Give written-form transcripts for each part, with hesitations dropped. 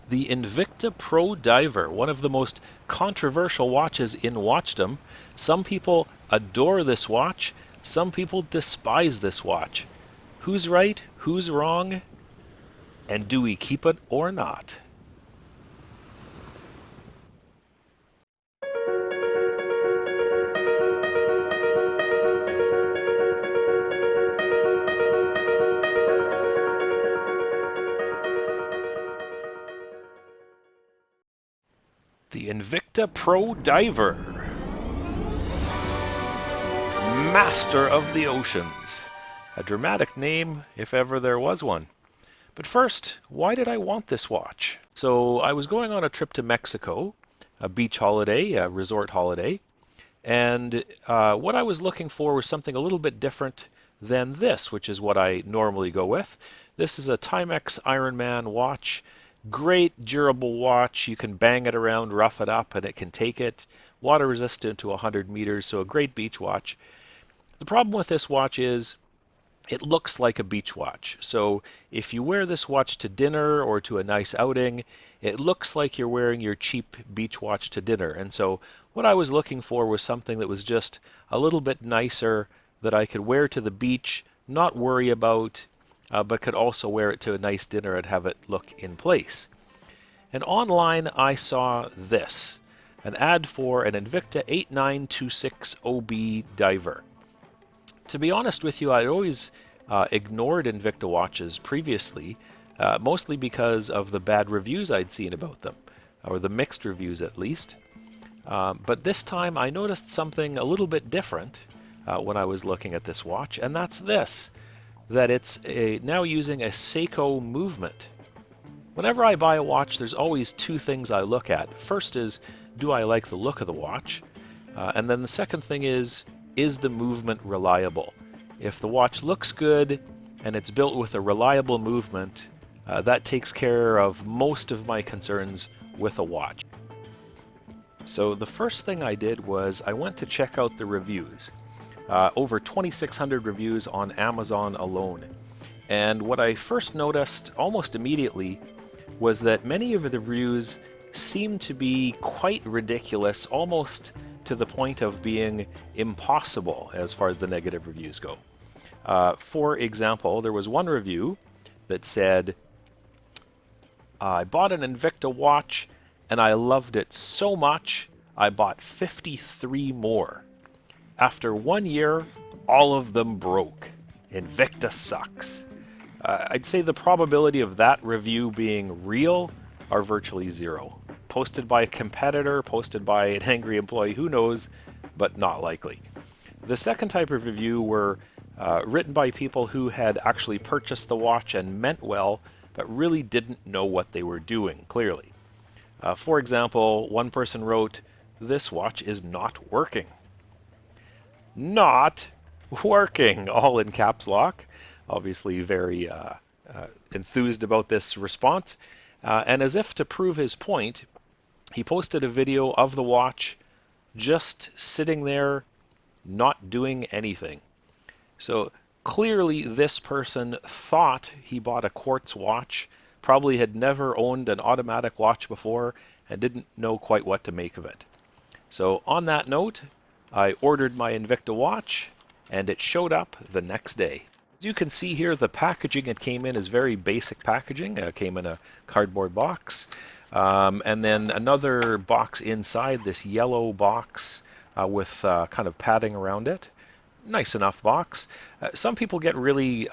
The Invicta Pro Diver, one of the most controversial watches in watchdom. Some people adore this watch, some people despise this watch. Who's right? Who's wrong? And do we keep it or not? The Invicta Pro Diver, Master of the Oceans. A dramatic name, if ever there was one. But first, why did I want this watch? So I was going on a trip to Mexico, a beach holiday, a resort holiday, and what I was looking for was something a little bit different than this, which is what I normally go with. This is a Timex Ironman watch. Great durable watch. You can bang it around, rough it up, and it can take it. Water resistant to 100 meters, so a great beach watch. The problem with this watch is it looks like a beach watch. So if you wear this watch to dinner or to a nice outing, it looks like you're wearing your cheap beach watch to dinner. And so what I was looking for was something that was just a little bit nicer that I could wear to the beach, not worry about, but could also wear it to a nice dinner and have it look in place. And online I saw this, an ad for an Invicta 8926OB diver. To be honest with you, I'd always ignored Invicta watches previously, mostly because of the bad reviews I'd seen about them, or the mixed reviews at least. But this time I noticed something a little bit different when I was looking at this watch, and that's this, that it's now using a Seiko movement. Whenever I buy a watch, there's always two things I look at. First is, do I like the look of the watch? And then the second thing is the movement reliable? If the watch looks good and it's built with a reliable movement, that takes care of most of my concerns with a watch. So the first thing I did was I went to check out the reviews. Over 2,600 reviews on Amazon alone. And what I first noticed almost immediately was that many of the reviews seemed to be quite ridiculous, almost to the point of being impossible as far as the negative reviews go. For example, there was one review that said, I bought an Invicta watch and I loved it so much I bought 53 more. After 1 year, all of them broke. Invicta sucks. I'd say the probability of that review being real are virtually zero. Posted by a competitor, posted by an angry employee, who knows, but not likely. The second type of review were written by people who had actually purchased the watch and meant well, but really didn't know what they were doing, clearly. For example, one person wrote, "This watch is not working." Not working, all in caps lock. Obviously very enthused about this response. And as if to prove his point, he posted a video of the watch just sitting there, not doing anything. So clearly this person thought he bought a quartz watch, probably had never owned an automatic watch before, and didn't know quite what to make of it. So on that note, I ordered my Invicta watch, and it showed up the next day. As you can see here, the packaging it came in is very basic packaging. It came in a cardboard box, and then another box inside, this yellow box with kind of padding around it. Nice enough box. Some people get really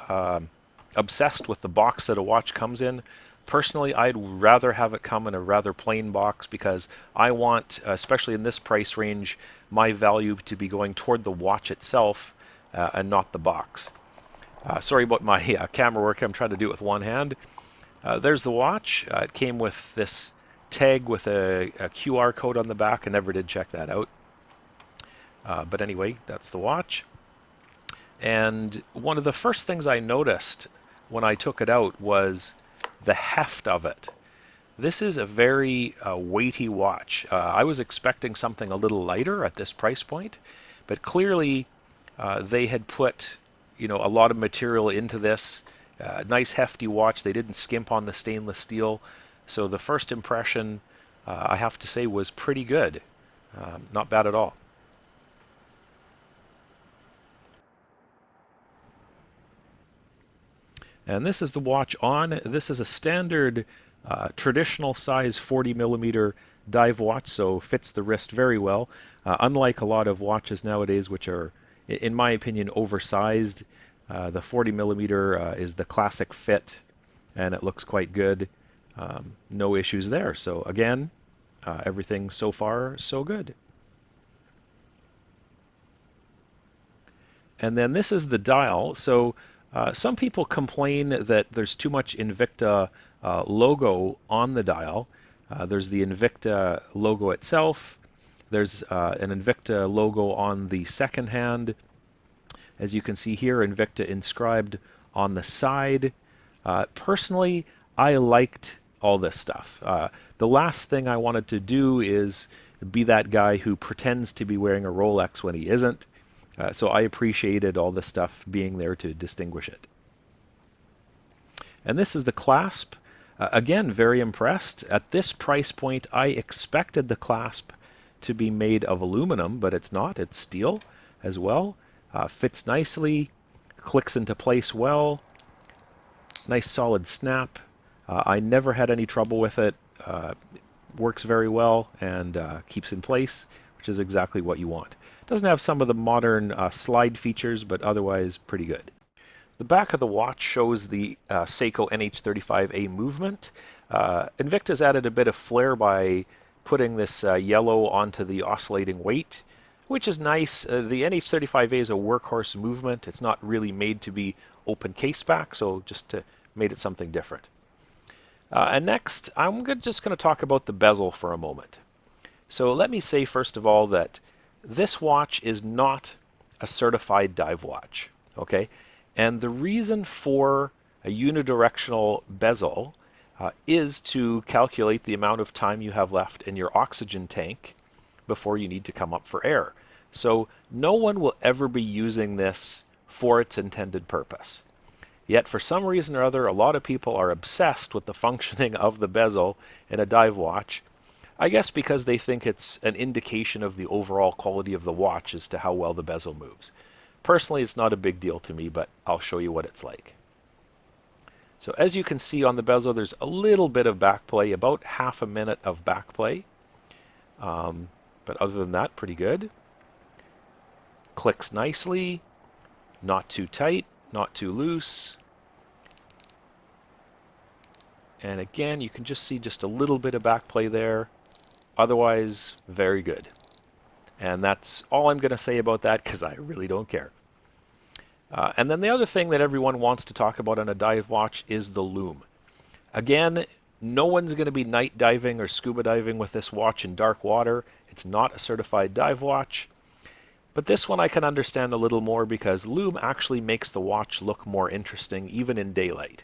obsessed with the box that a watch comes in. Personally, I'd rather have it come in a rather plain box because I want, especially in this price range, my value to be going toward the watch itself and not the box. Sorry about my camera work. I'm trying to do it with one hand. There's the watch. It came with this tag with a QR code on the back. I never did check that out. But anyway, that's the watch. And one of the first things I noticed when I took it out was the heft of it. This is a very weighty watch. I was expecting something a little lighter at this price point, but clearly they had put, a lot of material into this. Nice hefty watch. They didn't skimp on the stainless steel. So the first impression, I have to say, was pretty good. Not bad at all. And this is the watch on. This is a standard traditional size 40 millimeter dive watch, so fits the wrist very well. Unlike a lot of watches nowadays, which are, in my opinion, oversized, the 40 millimeter is the classic fit, and it looks quite good. No issues there. So again, everything so far so good. And then this is the dial. So some people complain that there's too much Invicta logo on the dial. There's the Invicta logo itself. There's an Invicta logo on the second hand. As you can see here, Invicta inscribed on the side. Personally, I liked all this stuff. The last thing I wanted to do is be that guy who pretends to be wearing a Rolex when he isn't. So I appreciated all this stuff being there to distinguish it. And this is the clasp. Again, very impressed. At this price point, I expected the clasp to be made of aluminum, but it's not. It's steel as well. Fits nicely, clicks into place well. Nice solid snap. I never had any trouble with it. Works very well and keeps in place, which is exactly what you want. Doesn't have some of the modern slide features, but otherwise pretty good. The back of the watch shows the Seiko NH35A movement. Invicta's added a bit of flair by putting this yellow onto the oscillating weight, which is nice. The NH35A is a workhorse movement. It's not really made to be open caseback, so just made it something different. And next, I'm just going to talk about the bezel for a moment. So let me say first of all that this watch is not a certified dive watch, okay? And the reason for a unidirectional bezel is to calculate the amount of time you have left in your oxygen tank before you need to come up for air. So no one will ever be using this for its intended purpose. Yet for some reason or other, a lot of people are obsessed with the functioning of the bezel in a dive watch. I guess because they think it's an indication of the overall quality of the watch as to how well the bezel moves. Personally, it's not a big deal to me, but I'll show you what it's like. So as you can see on the bezel, there's a little bit of backplay, about half a minute of backplay. But other than that, pretty good. Clicks nicely, not too tight, not too loose. And again, you can just see just a little bit of backplay there. Otherwise, very good. And that's all I'm going to say about that because I really don't care. And then the other thing that everyone wants to talk about on a dive watch is the Lume. Again, no one's going to be night diving or scuba diving with this watch in dark water. It's not a certified dive watch. But this one I can understand a little more because Lume actually makes the watch look more interesting even in daylight.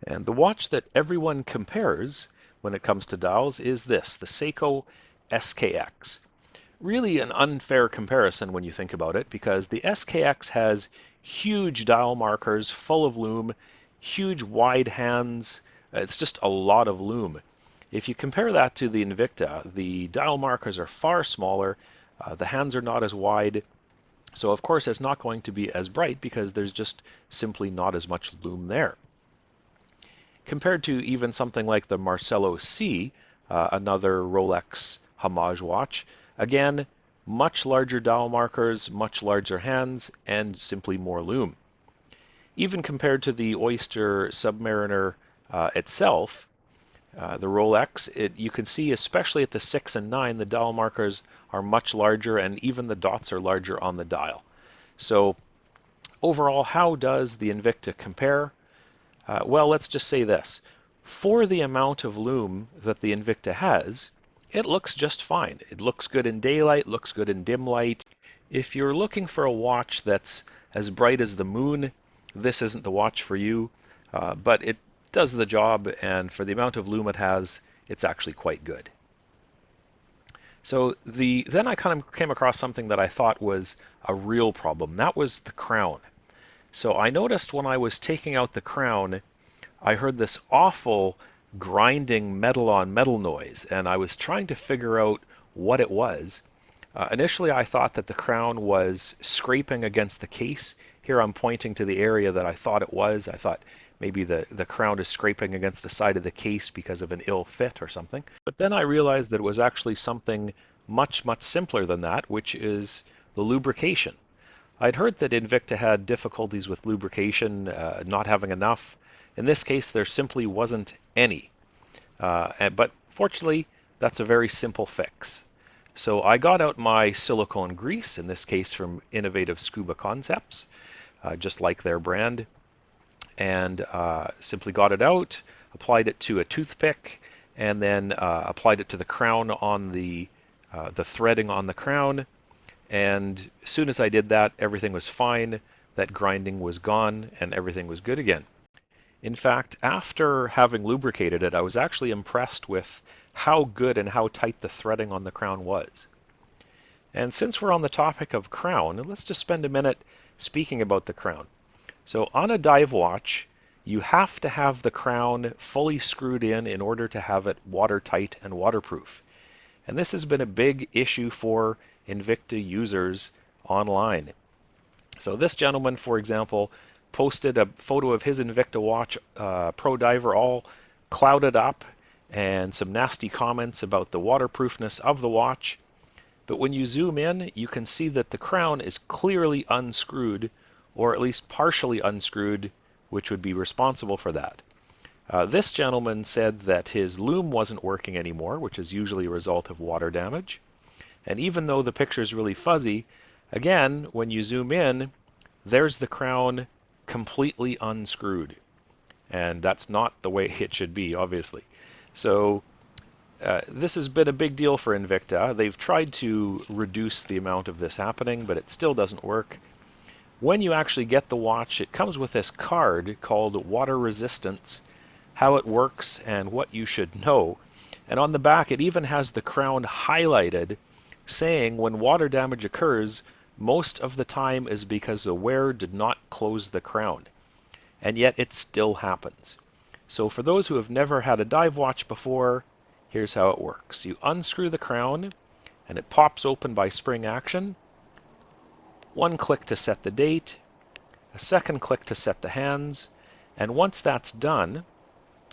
And the watch that everyone compares when it comes to dials is this, the Seiko SKX. Really an unfair comparison when you think about it, because the SKX has huge dial markers full of lume, huge wide hands. It's just a lot of lume. If you compare that to the Invicta, the dial markers are far smaller, the hands are not as wide, so of course it's not going to be as bright because there's just simply not as much lume there. Compared to even something like the Marcello C, another Rolex homage watch, again, much larger dial markers, much larger hands, and simply more lume. Even compared to the Oyster Submariner itself, the Rolex, you can see especially at the 6 and 9, the dial markers are much larger and even the dots are larger on the dial. So overall, how does the Invicta compare? Well, let's just say this. For the amount of lume that the Invicta has, it looks just fine. It looks good in daylight, looks good in dim light. If you're looking for a watch that's as bright as the moon, this isn't the watch for you, but it does the job, and for the amount of lume it has, it's actually quite good. So then I kind of came across something that I thought was a real problem. That was the crown. So I noticed when I was taking out the crown, I heard this awful grinding metal on metal noise, and I was trying to figure out what it was. Initially, I thought that the crown was scraping against the case. Here I'm pointing to the area that I thought it was. I thought maybe the crown is scraping against the side of the case because of an ill fit or something. But then I realized that it was actually something much, much simpler than that, which is the lubrication. I'd heard that Invicta had difficulties with lubrication, not having enough. In this case, there simply wasn't any. But fortunately, that's a very simple fix. So I got out my silicone grease, in this case from Innovative Scuba Concepts, just like their brand, and simply got it out, applied it to a toothpick, and then applied it to the crown on the threading on the crown. And as soon as I did that, everything was fine. That grinding was gone, and everything was good again. In fact, after having lubricated it, I was actually impressed with how good and how tight the threading on the crown was. And since we're on the topic of crown, let's just spend a minute speaking about the crown. So on a dive watch, you have to have the crown fully screwed in order to have it watertight and waterproof. And this has been a big issue for Invicta users online. So this gentleman, for example, posted a photo of his Invicta watch Pro Diver all clouded up and some nasty comments about the waterproofness of the watch. But when you zoom in, you can see that the crown is clearly unscrewed, or at least partially unscrewed, which would be responsible for that. This gentleman said that his Lume wasn't working anymore, which is usually a result of water damage. And even though the picture is really fuzzy, again, when you zoom in, there's the crown completely unscrewed. And that's not the way it should be, obviously. So this has been a big deal for Invicta. They've tried to reduce the amount of this happening, but it still doesn't work. When you actually get the watch, it comes with this card called Water Resistance, how it works and what you should know. And on the back, it even has the crown highlighted, saying when water damage occurs, most of the time is because the wearer did not close the crown. And yet it still happens. So for those who have never had a dive watch before, here's how it works. You unscrew the crown, and it pops open by spring action. One click to set the date, a second click to set the hands, and once that's done,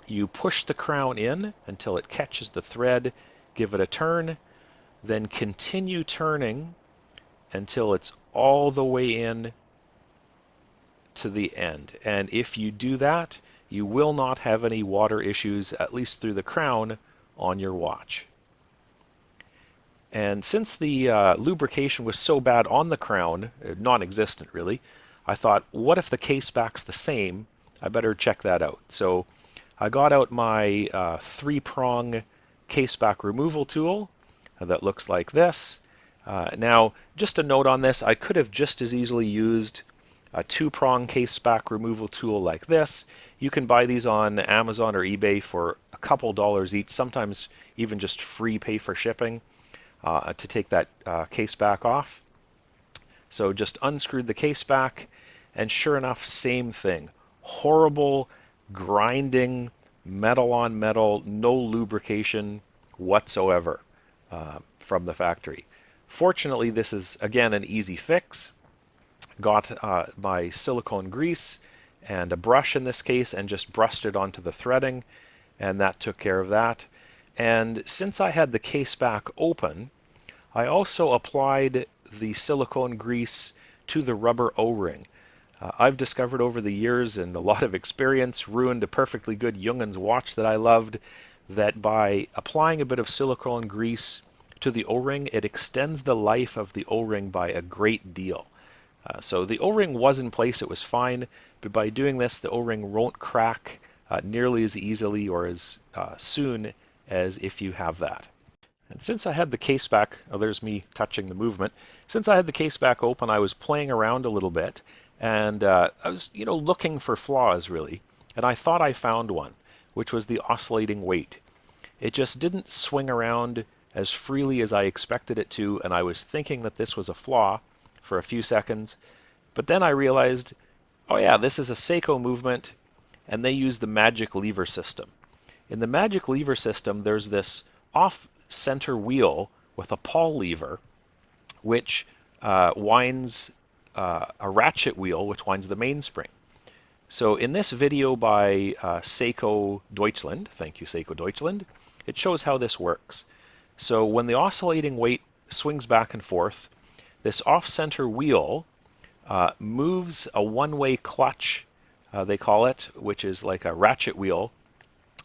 you push the crown in until it catches the thread, give it a turn, then continue turning until it's all the way in to the end. And if you do that, you will not have any water issues, at least through the crown, on your watch. And since the lubrication was so bad on the crown, non-existent really, I thought, what if the caseback's the same? I better check that out. So I got out my 3-prong caseback removal tool that looks like this. Now, just a note on this, I could have just as easily used a 2-prong caseback removal tool like this. You can buy these on Amazon or eBay for a couple dollars each, sometimes even just free pay for shipping to take that case back off. So just unscrewed the case back, and sure enough, same thing. Horrible grinding, metal on metal, no lubrication whatsoever from the factory. Fortunately, this is, again, an easy fix. Got my silicone grease and a brush in this case and just brushed it onto the threading, and that took care of that. And since I had the case back open, I also applied the silicone grease to the rubber O-ring. I've discovered over the years and a lot of experience, ruined a perfectly good Junghans watch that I loved, that by applying a bit of silicone grease to the O-ring, it extends the life of the O-ring by a great deal. So the O-ring was in place, it was fine, but by doing this, the O-ring won't crack nearly as easily or as soon as if you have that. And since I had the case back, oh, there's me touching the movement. Since I had the case back open, I was playing around a little bit, and I was, looking for flaws really, and I thought I found one, which was the oscillating weight. It just didn't swing around as freely as I expected it to, and I was thinking that this was a flaw for a few seconds, but then I realized, oh yeah, this is a Seiko movement, and they use the magic lever system. In the magic lever system, there's this off-center wheel with a pawl lever, which winds a ratchet wheel, which winds the mainspring. So in this video by Seiko Deutschland, thank you Seiko Deutschland, it shows how this works. So when the oscillating weight swings back and forth, this off-center wheel moves a one-way clutch, they call it, which is like a ratchet wheel,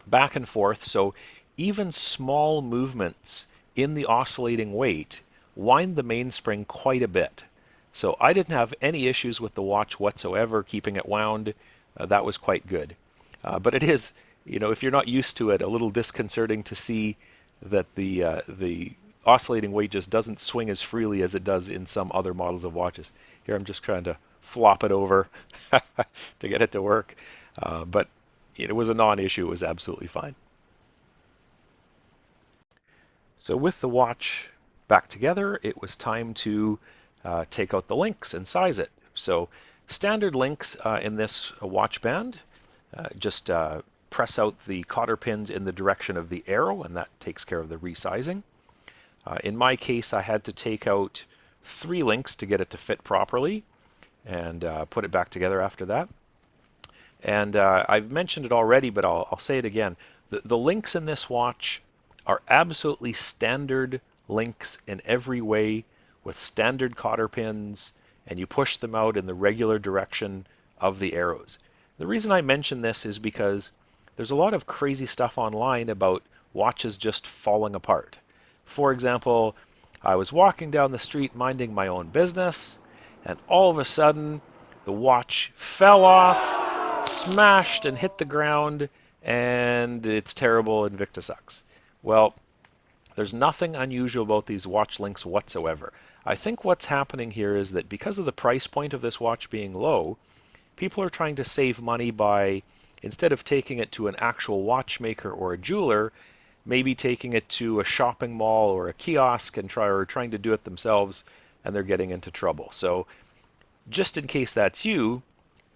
back and forth. So even small movements in the oscillating weight wind the mainspring quite a bit. So I didn't have any issues with the watch whatsoever keeping it wound. That was quite good. But it is, if you're not used to it, a little disconcerting to see that the oscillating weight just doesn't swing as freely as it does in some other models of watches. Here I'm just trying to flop it over to get it to work. But it was a non-issue. It was absolutely fine. So with the watch back together, it was time to take out the links and size it. So standard links in this watch band, just press out the cotter pins in the direction of the arrow, and that takes care of the resizing. In my case, I had to take out 3 links to get it to fit properly and put it back together after that. And I've mentioned it already, but I'll say it again. The links in this watch are absolutely standard links in every way, with standard cotter pins, and you push them out in the regular direction of the arrows. The reason I mention this is because there's a lot of crazy stuff online about watches just falling apart. For example, I was walking down the street minding my own business, and all of a sudden the watch fell off, smashed and hit the ground, and it's terrible. Invicta sucks. Well, there's nothing unusual about these watch links whatsoever. I think what's happening here is that because of the price point of this watch being low, people are trying to save money by, instead of taking it to an actual watchmaker or a jeweler, maybe taking it to a shopping mall or a kiosk and trying to do it themselves, and they're getting into trouble. So just in case that's you,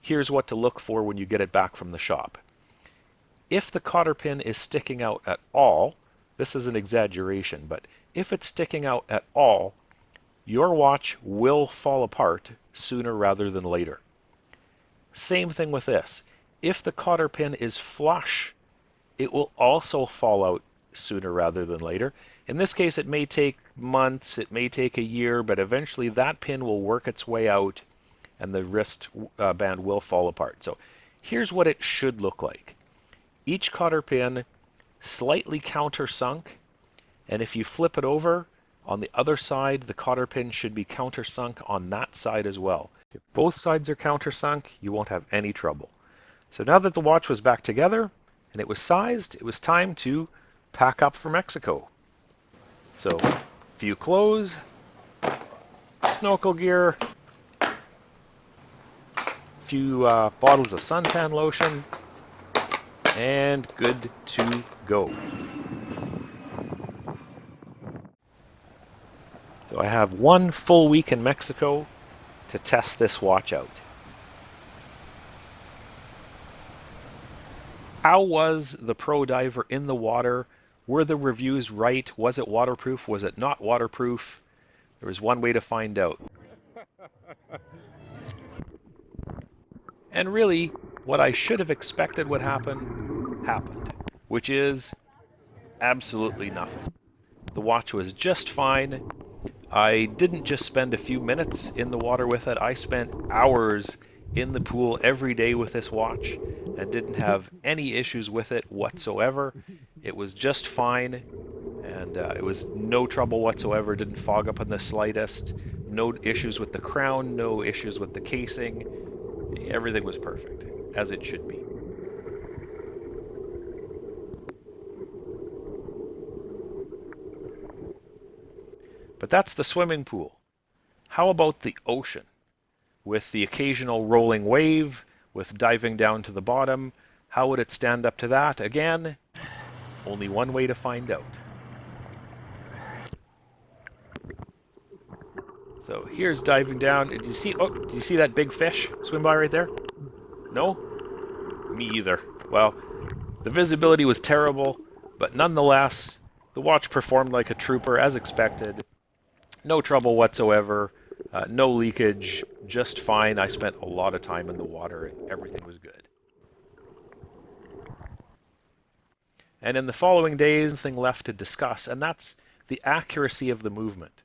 here's what to look for when you get it back from the shop. If the cotter pin is sticking out at all, this is an exaggeration, but if it's sticking out at all, your watch will fall apart sooner rather than later. Same thing with this. If the cotter pin is flush, it will also fall out sooner rather than later. In this case, it may take months, it may take a year, but eventually that pin will work its way out and the wrist band will fall apart. So here's what it should look like. Each cotter pin slightly countersunk, and if you flip it over, on the other side, the cotter pin should be countersunk on that side as well. If both sides are countersunk, you won't have any trouble. So now that the watch was back together and it was sized, it was time to pack up for Mexico. So, few clothes, snorkel gear, few bottles of suntan lotion, and good to go. So I have 1 full week in Mexico to test this watch out. How was the Pro Diver in the water? Were the reviews right? Was it waterproof? Was it not waterproof? There was one way to find out. And really, what I should have expected would happen, happened, which is absolutely nothing. The watch was just fine. I didn't just spend a few minutes in the water with it. I spent hours in the pool every day with this watch and didn't have any issues with it whatsoever. It was just fine, and it was no trouble whatsoever. Didn't fog up in the slightest. No issues with the crown, no issues with the casing. Everything was perfect, as it should be. But that's the swimming pool. How about the ocean? With the occasional rolling wave, with diving down to the bottom, how would it stand up to that? Again, only one way to find out. So here's diving down. Did you see? Oh, do you see that big fish swim by right there? No? Me either. Well, The visibility was terrible, but nonetheless, the watch performed like a trooper as expected. No trouble whatsoever, no leakage, just fine. I spent a lot of time in the water and everything was good. And in the following days, something left to discuss, and that's the accuracy of the movement.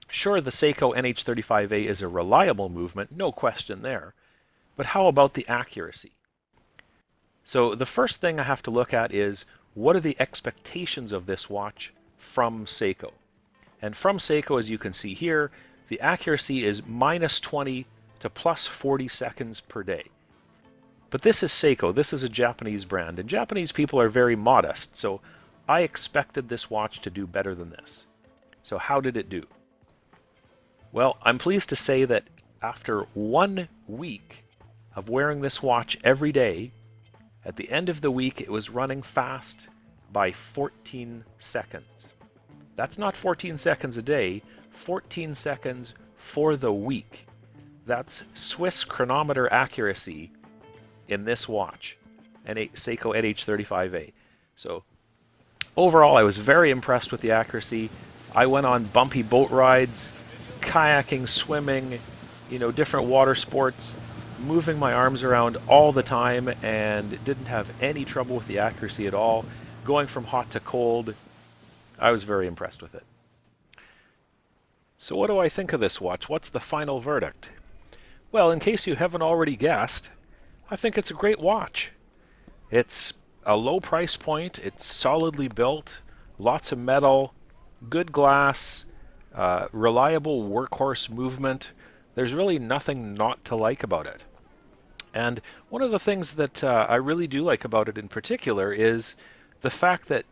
Sure, the Seiko NH35A is a reliable movement, no question there, but how about the accuracy? So the first thing I have to look at is, what are the expectations of this watch from Seiko? And from Seiko, as you can see here, the accuracy is -20 to +40 seconds per day. But this is Seiko, this is a Japanese brand, and Japanese people are very modest, so I expected this watch to do better than this. So how did it do? Well, I'm pleased to say that after 1 week of wearing this watch every day, at the end of the week it was running fast by 14 seconds. That's not 14 seconds a day, 14 seconds for the week. That's Swiss chronometer accuracy in this watch, Seiko NH35A. So overall, I was very impressed with the accuracy. I went on bumpy boat rides, kayaking, swimming, different water sports, moving my arms around all the time, and didn't have any trouble with the accuracy at all. Going from hot to cold, I was very impressed with it. So what do I think of this watch? What's the final verdict? Well, in case you haven't already guessed, I think it's a great watch. It's a low price point, it's solidly built, lots of metal, good glass, reliable workhorse movement. There's really nothing not to like about it. And one of the things that I really do like about it in particular is the fact that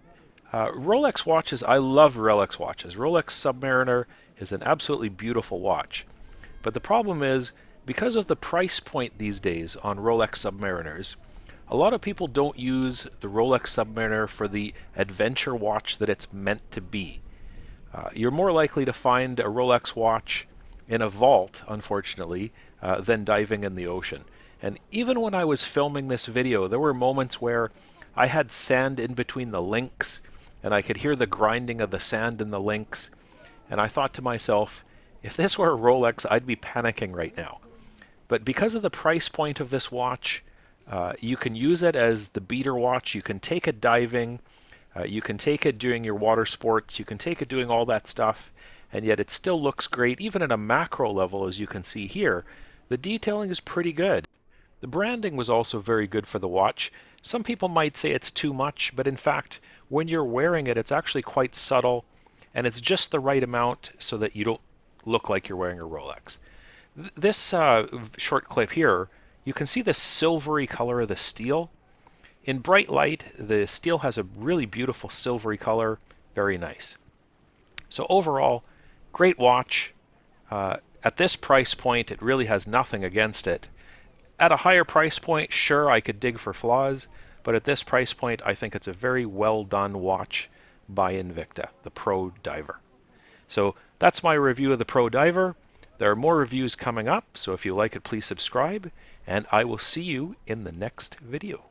Rolex watches, I love Rolex watches. Rolex Submariner is an absolutely beautiful watch. But the problem is, because of the price point these days on Rolex Submariners, a lot of people don't use the Rolex Submariner for the adventure watch that it's meant to be. You're more likely to find a Rolex watch in a vault, unfortunately, than diving in the ocean. And even when I was filming this video, there were moments where I had sand in between the links, and I could hear the grinding of the sand in the links, and I thought to myself, if this were a Rolex, I'd be panicking right now. But because of the price point of this watch, you can use it as the beater watch, you can take it diving, you can take it doing your water sports, you can take it doing all that stuff, and yet it still looks great, even at a macro level, as you can see here. The detailing is pretty good. The branding was also very good for the watch. Some people might say it's too much, but in fact, when you're wearing it, it's actually quite subtle, and it's just the right amount so that you don't look like you're wearing a Rolex. This short clip here, you can see the silvery color of the steel. In bright light, the steel has a really beautiful silvery color, very nice. So overall, great watch. At this price point, it really has nothing against it. At a higher price point, sure, I could dig for flaws, but at this price point, I think it's a very well done watch by Invicta, the Pro Diver. So that's my review of the Pro Diver. There are more reviews coming up, so if you like it, please subscribe, and I will see you in the next video.